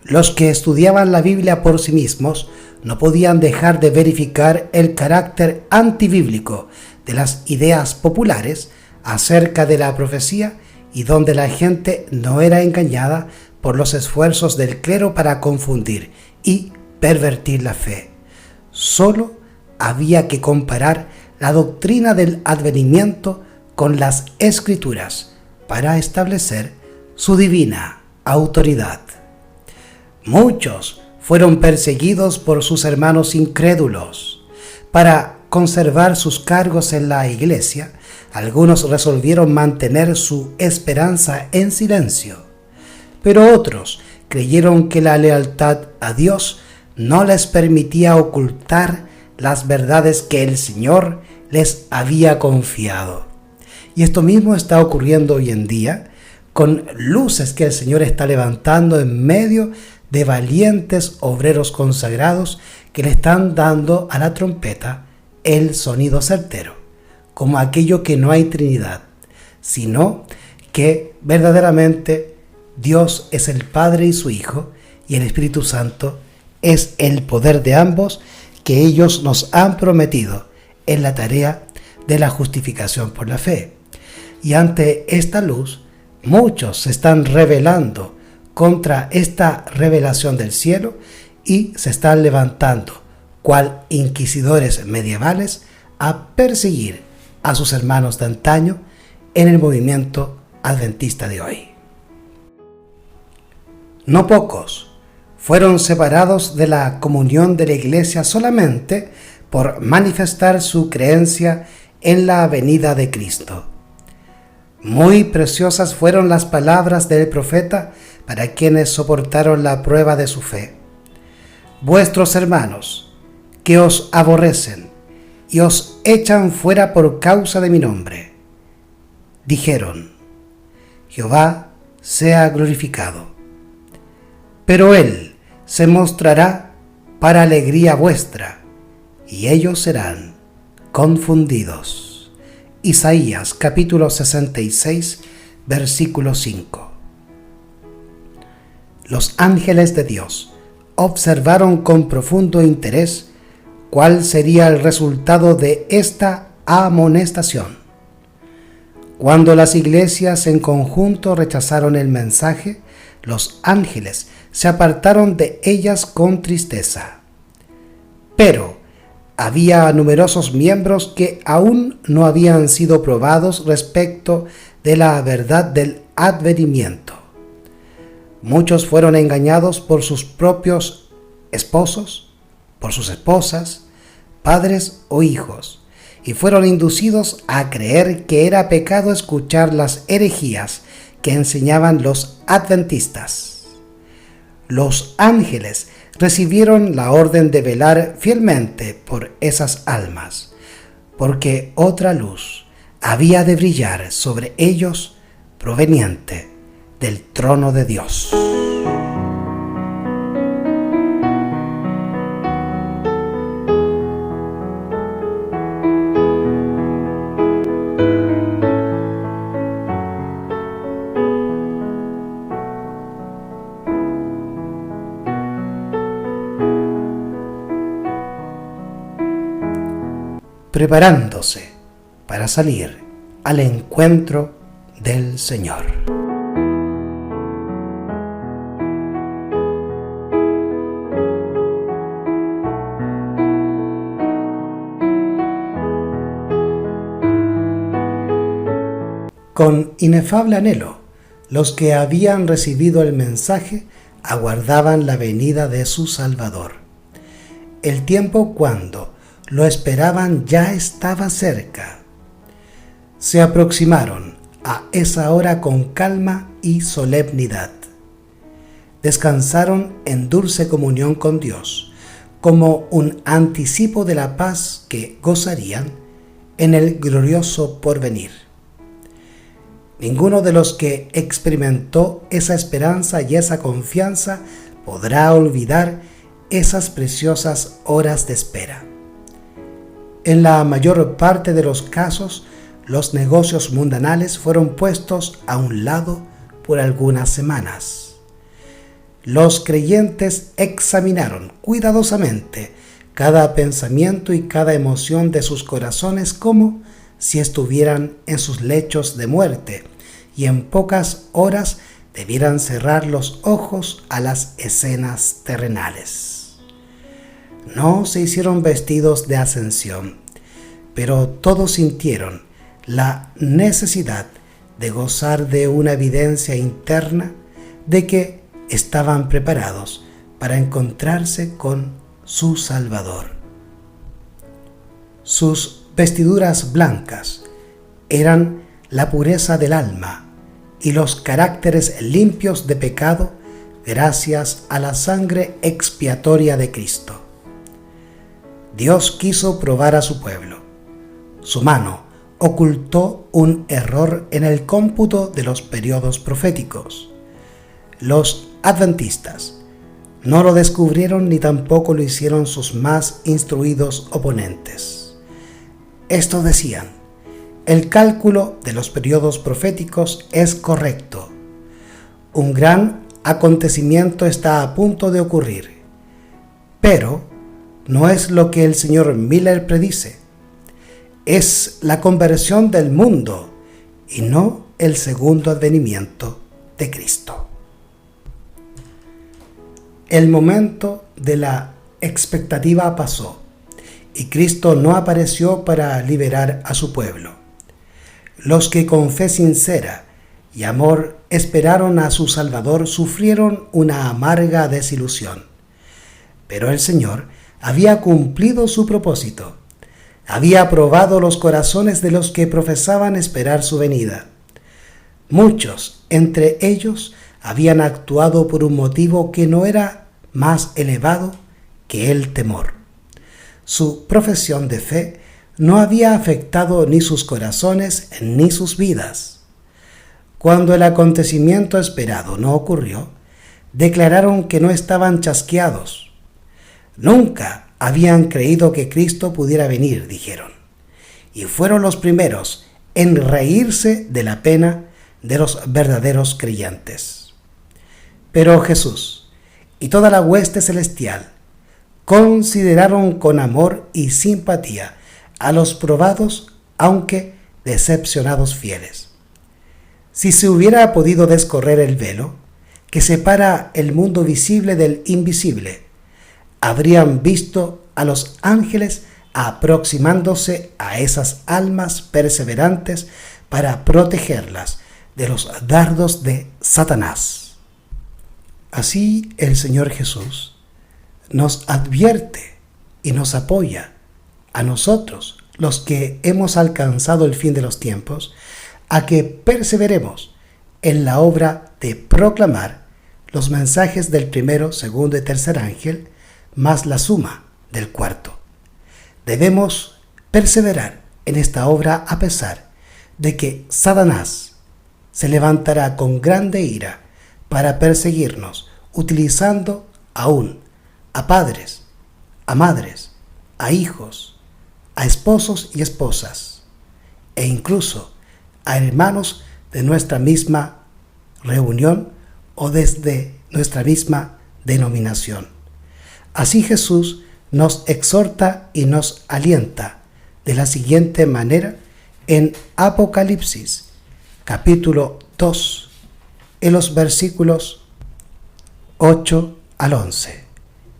Los que estudiaban la Biblia por sí mismos no podían dejar de verificar el carácter antibíblico de las ideas populares acerca de la profecía y donde la gente no era engañada por los esfuerzos del clero para confundir y pervertir la fe. Solo había que comparar la doctrina del advenimiento con las Escrituras para establecer su divina autoridad. Muchos fueron perseguidos por sus hermanos incrédulos. Para conservar sus cargos en la iglesia, algunos resolvieron mantener su esperanza en silencio, pero otros creyeron que la lealtad a Dios no les permitía ocultar las verdades que el Señor les había confiado. Y esto mismo está ocurriendo hoy en día con luces que el Señor está levantando en medio de valientes obreros consagrados que le están dando a la trompeta el sonido certero, como aquello que no hay Trinidad, sino que verdaderamente Dios es el Padre y su Hijo, y el Espíritu Santo es el poder de ambos que ellos nos han prometido en la tarea de la justificación por la fe. Y ante esta luz, muchos se están rebelando contra esta revelación del cielo y se están levantando, cual inquisidores medievales, a perseguir a sus hermanos de antaño en el movimiento adventista de hoy. No pocos fueron separados de la comunión de la iglesia solamente por manifestar su creencia en la venida de Cristo. Muy preciosas fueron las palabras del profeta para quienes soportaron la prueba de su fe. Vuestros hermanos, que os aborrecen y os echan fuera por causa de mi nombre, dijeron: Jehová sea glorificado. Pero Él se mostrará para alegría vuestra, y ellos serán confundidos. Isaías capítulo 66, versículo 5. Los ángeles de Dios observaron con profundo interés cuál sería el resultado de esta amonestación. Cuando las iglesias en conjunto rechazaron el mensaje, los ángeles se apartaron de ellas con tristeza. Pero había numerosos miembros que aún no habían sido probados respecto de la verdad del advenimiento. Muchos fueron engañados por sus propios esposos, por sus esposas, padres o hijos, y fueron inducidos a creer que era pecado escuchar las herejías que enseñaban los adventistas. Los ángeles recibieron la orden de velar fielmente por esas almas, porque otra luz había de brillar sobre ellos proveniente del trono de Dios. Preparándose para salir al encuentro del Señor. Con inefable anhelo, los que habían recibido el mensaje aguardaban la venida de su Salvador. El tiempo cuando lo esperaban ya estaba cerca. Se aproximaron a esa hora con calma y solemnidad. Descansaron en dulce comunión con Dios, como un anticipo de la paz que gozarían en el glorioso porvenir. Ninguno de los que experimentó esa esperanza y esa confianza podrá olvidar esas preciosas horas de espera. En la mayor parte de los casos, los negocios mundanales fueron puestos a un lado por algunas semanas. Los creyentes examinaron cuidadosamente cada pensamiento y cada emoción de sus corazones como si estuvieran en sus lechos de muerte, y en pocas horas debieran cerrar los ojos a las escenas terrenales. No se hicieron vestidos de ascensión, pero todos sintieron la necesidad de gozar de una evidencia interna de que estaban preparados para encontrarse con su Salvador. Sus vestiduras blancas eran la pureza del alma y los caracteres limpios de pecado gracias a la sangre expiatoria de Cristo. Dios quiso probar a su pueblo. Su mano ocultó un error en el cómputo de los periodos proféticos. Los adventistas no lo descubrieron ni tampoco lo hicieron sus más instruidos oponentes. Estos decían: el cálculo de los periodos proféticos es correcto. Un gran acontecimiento está a punto de ocurrir, pero no es lo que el señor Miller predice. Es la conversión del mundo y no el segundo advenimiento de Cristo. El momento de la expectativa pasó y Cristo no apareció para liberar a su pueblo. Los que con fe sincera y amor esperaron a su Salvador sufrieron una amarga desilusión. Pero el Señor había cumplido su propósito. Había aprobado los corazones de los que profesaban esperar su venida. Muchos, entre ellos, habían actuado por un motivo que no era más elevado que el temor. Su profesión de fe no había afectado ni sus corazones ni sus vidas. Cuando el acontecimiento esperado no ocurrió, declararon que no estaban chasqueados. Nunca habían creído que Cristo pudiera venir, dijeron, y fueron los primeros en reírse de la pena de los verdaderos creyentes. Pero Jesús y toda la hueste celestial consideraron con amor y simpatía a los probados, aunque decepcionados fieles. Si se hubiera podido descorrer el velo que separa el mundo visible del invisible, habrían visto a los ángeles aproximándose a esas almas perseverantes para protegerlas de los dardos de Satanás. Así el Señor Jesús nos advierte y nos apoya a nosotros, los que hemos alcanzado el fin de los tiempos, a que perseveremos en la obra de proclamar los mensajes del primero, segundo y tercer ángel, más la suma del cuarto. Debemos perseverar en esta obra a pesar de que Satanás se levantará con grande ira para perseguirnos, utilizando aún a padres, a madres, a hijos, a esposos y esposas, e incluso a hermanos de nuestra misma reunión o desde nuestra misma denominación. Así Jesús nos exhorta y nos alienta de la siguiente manera en Apocalipsis, capítulo 2, en los versículos 8 al 11,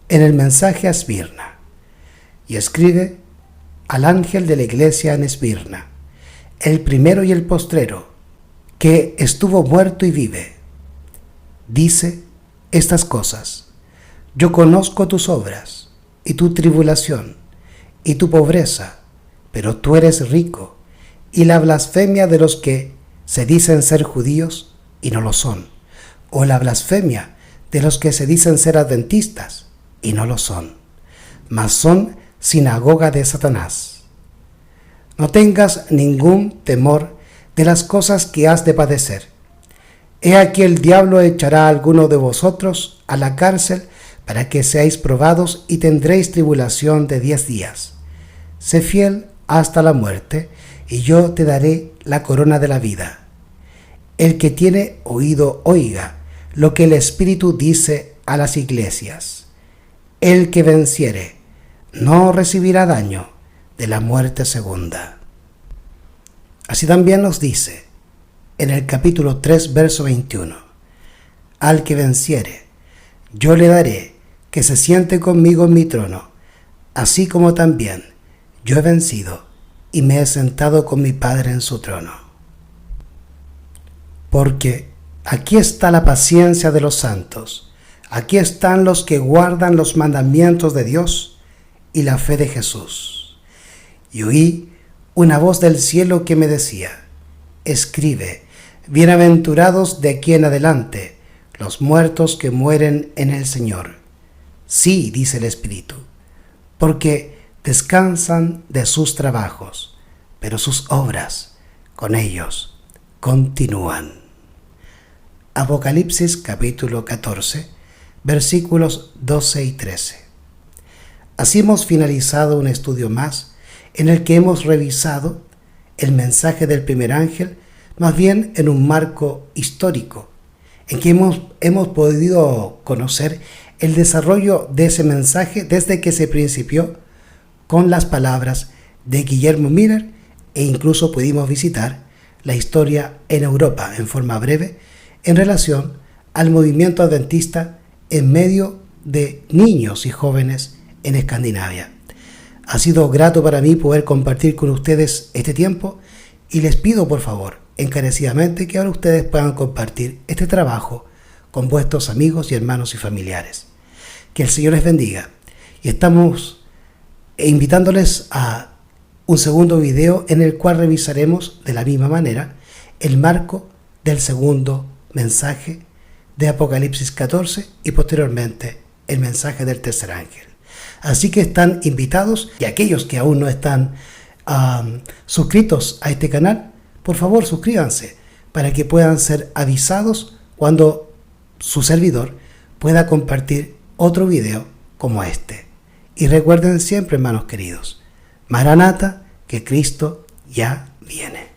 en el mensaje a Esmirna, y escribe al ángel de la iglesia en Esmirna, el primero y el postrero, que estuvo muerto y vive. Dice estas cosas: yo conozco tus obras, y tu tribulación, y tu pobreza, pero tú eres rico, y la blasfemia de los que se dicen ser judíos y no lo son, o la blasfemia de los que se dicen ser adventistas y no lo son, mas son sinagoga de Satanás. No tengas ningún temor de las cosas que has de padecer. He aquí el diablo echará a alguno de vosotros a la cárcel para que seáis probados y tendréis tribulación de 10 días. Sé fiel hasta la muerte, y yo te daré la corona de la vida. El que tiene oído, oiga lo que el Espíritu dice a las iglesias. El que venciere no recibirá daño de la muerte segunda. Así también nos dice en el capítulo 3, verso 21, al que venciere, yo le daré que se siente conmigo en mi trono, así como también yo he vencido y me he sentado con mi Padre en su trono. Porque aquí está la paciencia de los santos, aquí están los que guardan los mandamientos de Dios y la fe de Jesús. Y oí una voz del cielo que me decía: escribe, bienaventurados de aquí en adelante los muertos que mueren en el Señor. Sí, dice el Espíritu, porque descansan de sus trabajos, pero sus obras con ellos continúan. Apocalipsis capítulo 14, versículos 12 y 13. Así hemos finalizado un estudio más en el que hemos revisado el mensaje del primer ángel, más bien en un marco histórico, en que hemos podido conocer el desarrollo de ese mensaje desde que se principió con las palabras de Guillermo Miller, e incluso pudimos visitar la historia en Europa en forma breve en relación al movimiento adventista en medio de niños y jóvenes en Escandinavia. Ha sido grato para mí poder compartir con ustedes este tiempo, y les pido por favor encarecidamente que ahora ustedes puedan compartir este trabajo con vuestros amigos y hermanos y familiares. Que el Señor les bendiga, y estamos invitándoles a un segundo video en el cual revisaremos de la misma manera el marco del segundo mensaje de Apocalipsis 14 y posteriormente el mensaje del tercer ángel. Así que están invitados, y aquellos que aún no están suscritos a este canal, por favor suscríbanse para que puedan ser avisados cuando su servidor pueda compartir otro video como este. Y recuerden siempre, hermanos queridos, Maranata, que Cristo ya viene.